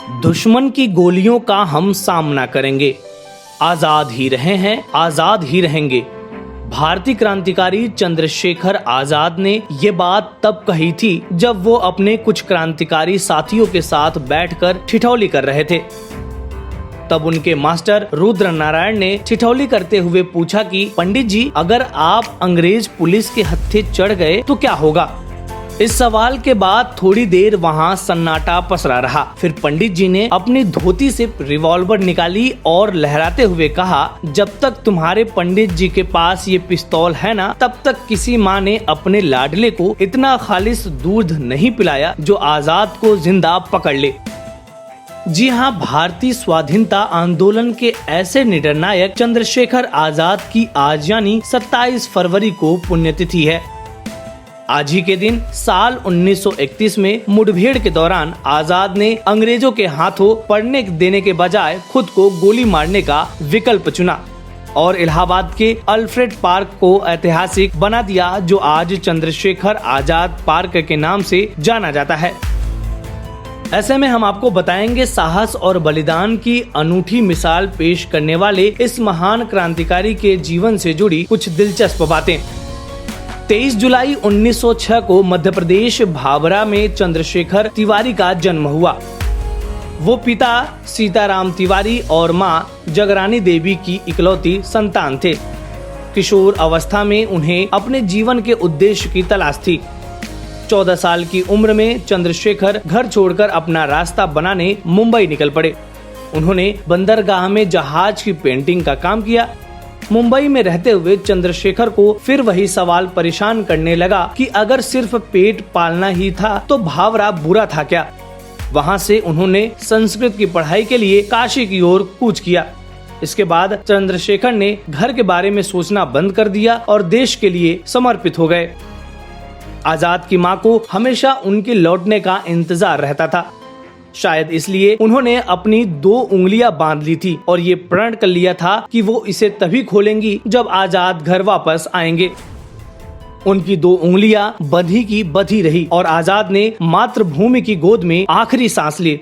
दुश्मन की गोलियों का हम सामना करेंगे, आजाद ही रहे हैं, आजाद ही रहेंगे। भारतीय क्रांतिकारी चंद्रशेखर आजाद ने ये बात तब कही थी जब वो अपने कुछ क्रांतिकारी साथियों के साथ बैठकर ठिठौली कर रहे थे। तब उनके मास्टर रुद्र नारायण ने ठिठौली करते हुए पूछा कि पंडित जी, अगर आप अंग्रेज पुलिस के हत्थे चढ़ गए तो क्या होगा। इस सवाल के बाद थोड़ी देर वहाँ सन्नाटा पसरा रहा। फिर पंडित जी ने अपनी धोती से रिवॉल्वर निकाली और लहराते हुए कहा, जब तक तुम्हारे पंडित जी के पास ये पिस्तौल है ना, तब तक किसी माँ ने अपने लाडले को इतना खालिस दूध नहीं पिलाया जो आजाद को जिंदा पकड़ ले। जी हाँ, भारतीय स्वाधीनता आंदोलन के ऐसे निर्णायक चंद्रशेखर आजाद की आज यानी 27 फरवरी को पुण्यतिथि है। आज ही के दिन साल 1931 में मुठभेड़ के दौरान आजाद ने अंग्रेजों के हाथों पड़ने देने के बजाय खुद को गोली मारने का विकल्प चुना और इलाहाबाद के अल्फ्रेड पार्क को ऐतिहासिक बना दिया, जो आज चंद्रशेखर आजाद पार्क के नाम से जाना जाता है। ऐसे में हम आपको बताएंगे साहस और बलिदान की अनूठी मिसाल पेश करने वाले इस महान क्रांतिकारी के जीवन से जुड़ी कुछ दिलचस्प बातें। 23 जुलाई 1906 को मध्य प्रदेश भावरा में चंद्रशेखर तिवारी का जन्म हुआ। वो पिता सीताराम तिवारी और माँ जगरानी देवी की इकलौती संतान थे। किशोर अवस्था में उन्हें अपने जीवन के उद्देश्य की तलाश थी। 14 साल की उम्र में चंद्रशेखर घर छोड़कर अपना रास्ता बनाने मुंबई निकल पड़े। उन्होंने बंदरगाह में जहाज की पेंटिंग का काम किया। मुंबई में रहते हुए चंद्रशेखर को फिर वही सवाल परेशान करने लगा कि अगर सिर्फ पेट पालना ही था तो भावरा बुरा था क्या। वहां से उन्होंने संस्कृत की पढ़ाई के लिए काशी की ओर कूच किया। इसके बाद चंद्रशेखर ने घर के बारे में सोचना बंद कर दिया और देश के लिए समर्पित हो गए। आजाद की माँ को हमेशा उनके लौटने का इंतजार रहता था। शायद इसलिए उन्होंने अपनी 2 उंगलियां बांध ली थी और ये प्रण कर लिया था कि वो इसे तभी खोलेंगी जब आजाद घर वापस आएंगे। उनकी 2 उंगलियां बंधी की बंधी रही और आजाद ने मातृभूमि की गोद में आखिरी सांस ली।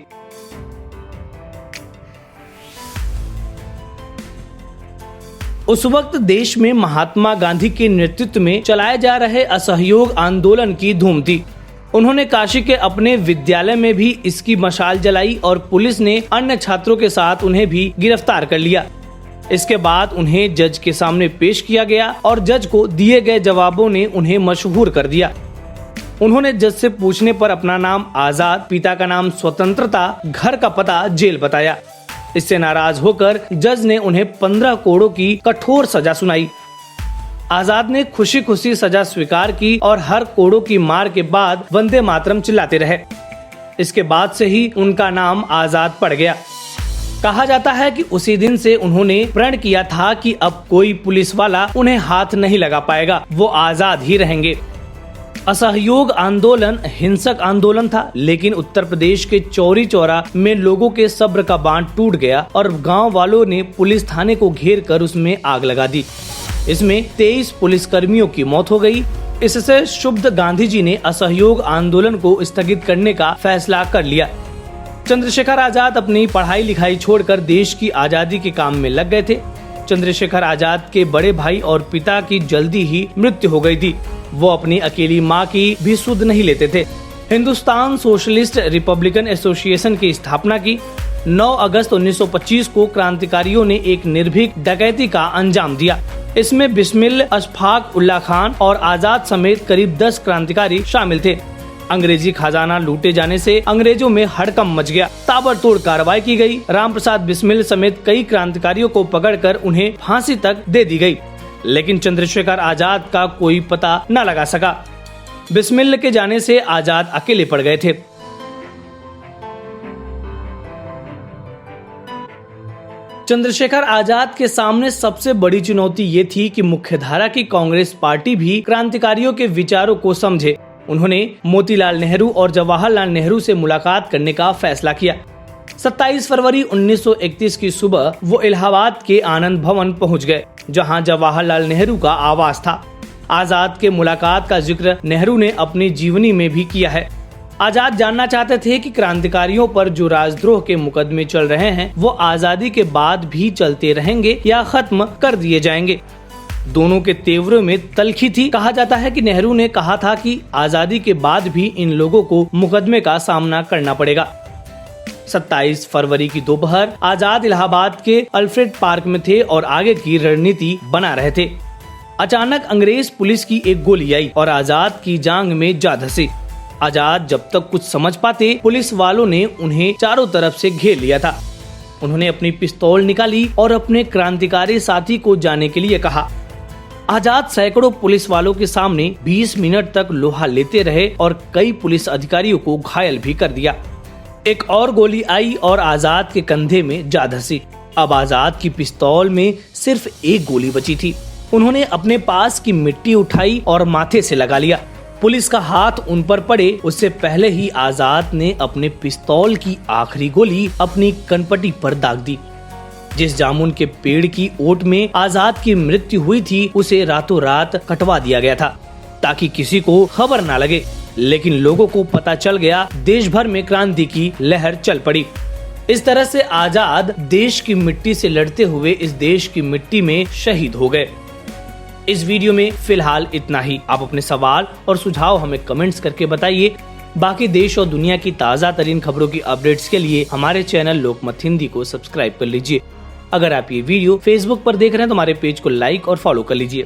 उस वक्त देश में महात्मा गांधी के नेतृत्व में चलाए जा रहे असहयोग आंदोलन की धूम थी। उन्होंने काशी के अपने विद्यालय में भी इसकी मशाल जलाई और पुलिस ने अन्य छात्रों के साथ उन्हें भी गिरफ्तार कर लिया। इसके बाद उन्हें जज के सामने पेश किया गया और जज को दिए गए जवाबों ने उन्हें मशहूर कर दिया। उन्होंने जज से पूछने पर अपना नाम आजाद, पिता का नाम स्वतंत्रता, घर का पता जेल बताया। इससे नाराज होकर जज ने उन्हें 15 कोड़ों की कठोर सजा सुनाई। आजाद ने खुशी खुशी सजा स्वीकार की और हर कोड़ों की मार के बाद वंदे मातरम चिल्लाते रहे। इसके बाद से ही उनका नाम आजाद पड़ गया। कहा जाता है कि उसी दिन से उन्होंने प्रण किया था कि अब कोई पुलिस वाला उन्हें हाथ नहीं लगा पाएगा, वो आजाद ही रहेंगे। असहयोग आंदोलन हिंसक आंदोलन था, लेकिन उत्तर प्रदेश के चौरी चौरा में लोगों के सब्र का बांध टूट गया और गाँव वालों ने पुलिस थाने को घेर कर उसमें आग लगा दी। इसमें 23 पुलिसकर्मियों की मौत हो गई। इससे क्षुब्ध गांधी जी ने असहयोग आंदोलन को स्थगित करने का फैसला कर लिया। चंद्रशेखर आजाद अपनी पढ़ाई लिखाई छोड़कर देश की आजादी के काम में लग गए थे। चंद्रशेखर आजाद के बड़े भाई और पिता की जल्दी ही मृत्यु हो गई थी। वो अपनी अकेली माँ की भी सुध नहीं लेते थे। हिंदुस्तान सोशलिस्ट रिपब्लिकन एसोसिएशन की स्थापना की। 9 अगस्त 1925 को क्रांतिकारियों ने एक निर्भीक डकैती का अंजाम दिया। इसमें बिस्मिल, अशफाक उल्ला खान और आजाद समेत करीब 10 क्रांतिकारी शामिल थे। अंग्रेजी खजाना लूटे जाने से अंग्रेजों में हड़कंप मच गया। ताबड़तोड़ कार्रवाई की गई। रामप्रसाद बिस्मिल समेत कई क्रांतिकारियों को पकड़कर उन्हें फांसी तक दे दी गई, लेकिन चंद्रशेखर आजाद का कोई पता न लगा सका। बिस्मिल के जाने से आजाद अकेले पड़ गए थे। चंद्रशेखर आजाद के सामने सबसे बड़ी चुनौती ये थी कि मुख्यधारा की कांग्रेस पार्टी भी क्रांतिकारियों के विचारों को समझे। उन्होंने मोतीलाल नेहरू और जवाहरलाल नेहरू से मुलाकात करने का फैसला किया। 27 फरवरी 1931 की सुबह वो इलाहाबाद के आनंद भवन पहुंच गए, जहां जवाहरलाल नेहरू का आवास था। आजाद के मुलाकात का जिक्र नेहरू ने अपनी जीवनी में भी किया है। आजाद जानना चाहते थे कि क्रांतिकारियों पर जो राजद्रोह के मुकदमे चल रहे हैं वो आजादी के बाद भी चलते रहेंगे या खत्म कर दिए जाएंगे। दोनों के तेवरों में तल्खी थी। कहा जाता है कि नेहरू ने कहा था कि आजादी के बाद भी इन लोगों को मुकदमे का सामना करना पड़ेगा। 27 फरवरी की दोपहर आजाद इलाहाबाद के अल्फ्रेड पार्क में थे और आगे की रणनीति बना रहे थे। अचानक अंग्रेज पुलिस की एक गोली आई और आजाद की जांघ में जा धंसी। आजाद जब तक कुछ समझ पाते, पुलिस वालों ने उन्हें चारों तरफ से घेर लिया था। उन्होंने अपनी पिस्तौल निकाली और अपने क्रांतिकारी साथी को जाने के लिए कहा। आजाद सैकड़ों पुलिस वालों के सामने 20 मिनट तक लोहा लेते रहे और कई पुलिस अधिकारियों को घायल भी कर दिया। एक और गोली आई और आजाद के कंधे में जा धंसी। अब आजाद की पिस्तौल में सिर्फ एक गोली बची थी। उन्होंने अपने पास की मिट्टी उठाई और माथे से लगा लिया। पुलिस का हाथ उन पर पड़े उससे पहले ही आजाद ने अपने पिस्तौल की आखिरी गोली अपनी कनपटी पर दाग दी। जिस जामुन के पेड़ की ओट में आजाद की मृत्यु हुई थी उसे रातों रात कटवा दिया गया था ताकि किसी को खबर न लगे, लेकिन लोगों को पता चल गया। देश भर में क्रांति की लहर चल पड़ी। इस तरह से आजाद देश की मिट्टी से लड़ते हुए इस देश की मिट्टी में शहीद हो गए। इस वीडियो में फिलहाल इतना ही। आप अपने सवाल और सुझाव हमें कमेंट्स करके बताइए। बाकी देश और दुनिया की ताज़ा तरीन खबरों की अपडेट्स के लिए हमारे चैनल लोकमत हिंदी को सब्सक्राइब कर लीजिए। अगर आप ये वीडियो फेसबुक पर देख रहे हैं तो हमारे पेज को लाइक और फॉलो कर लीजिए।